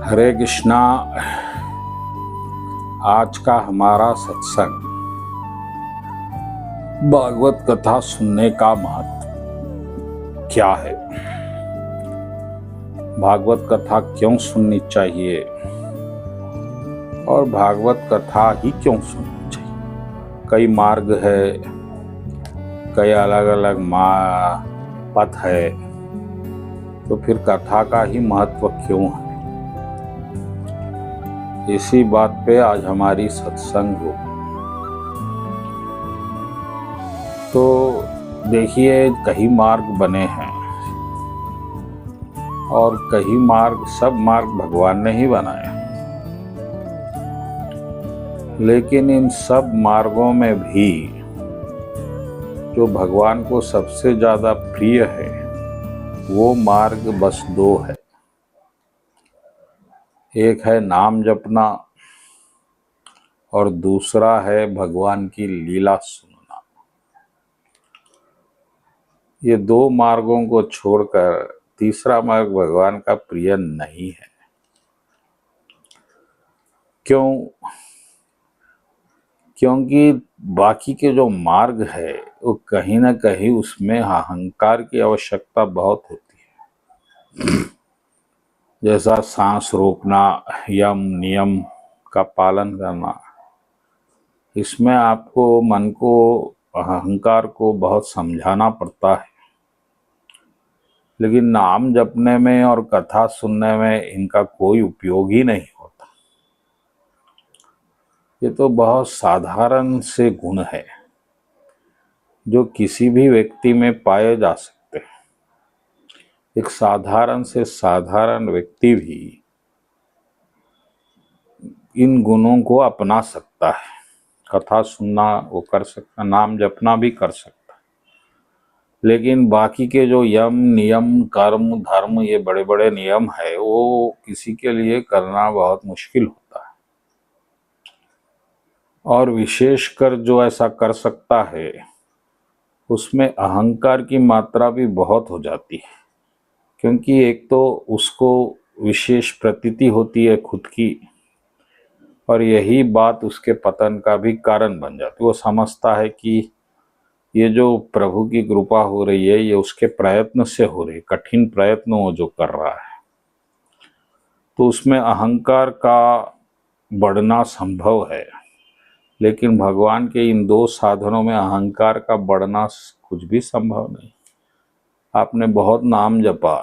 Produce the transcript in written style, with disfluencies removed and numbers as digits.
हरे कृष्णा। आज का हमारा सत्संग भागवत कथा सुनने का महत्व क्या है, भागवत कथा क्यों सुननी चाहिए और भागवत कथा ही क्यों सुननी चाहिए। कई मार्ग है, कई अलग अलग पथ है, तो फिर कथा का ही महत्व क्यों है। इसी बात पे आज हमारी सत्संग हो। तो देखिए, कई मार्ग बने हैं और कई मार्ग, सब मार्ग भगवान ने ही बनाए, लेकिन इन सब मार्गों में भी जो भगवान को सबसे ज्यादा प्रिय है वो मार्ग बस दो है। एक है नाम जपना और दूसरा है भगवान की लीला सुनना। ये दो मार्गों को छोड़कर तीसरा मार्ग भगवान का प्रिय नहीं है। क्यों? क्योंकि बाकी के जो मार्ग है वो कहीं ना कहीं उसमें अहंकार की आवश्यकता बहुत होती है। जैसा सांस रोकना, यम नियम का पालन करना, इसमें आपको मन को, अहंकार को बहुत समझाना पड़ता है। लेकिन नाम जपने में और कथा सुनने में इनका कोई उपयोग ही नहीं होता। ये तो बहुत साधारण से गुण है जो किसी भी व्यक्ति में पाए जा सकते हैं। एक साधारण से साधारण व्यक्ति भी इन गुणों को अपना सकता है। कथा सुनना वो कर सकता, नाम जपना भी कर सकता है, लेकिन बाकी के जो यम नियम कर्म धर्म, ये बड़े बड़े नियम है, वो किसी के लिए करना बहुत मुश्किल होता है। और विशेषकर जो ऐसा कर सकता है उसमें अहंकार की मात्रा भी बहुत हो जाती है, क्योंकि एक तो उसको विशेष प्रतीति होती है खुद की, और यही बात उसके पतन का भी कारण बन जाती है। वो समझता है कि ये जो प्रभु की कृपा हो रही है ये उसके प्रयत्न से हो रही है, कठिन प्रयत्न वो जो कर रहा है, तो उसमें अहंकार का बढ़ना संभव है। लेकिन भगवान के इन दो साधनों में अहंकार का बढ़ना कुछ भी संभव नहीं। आपने बहुत नाम जपा,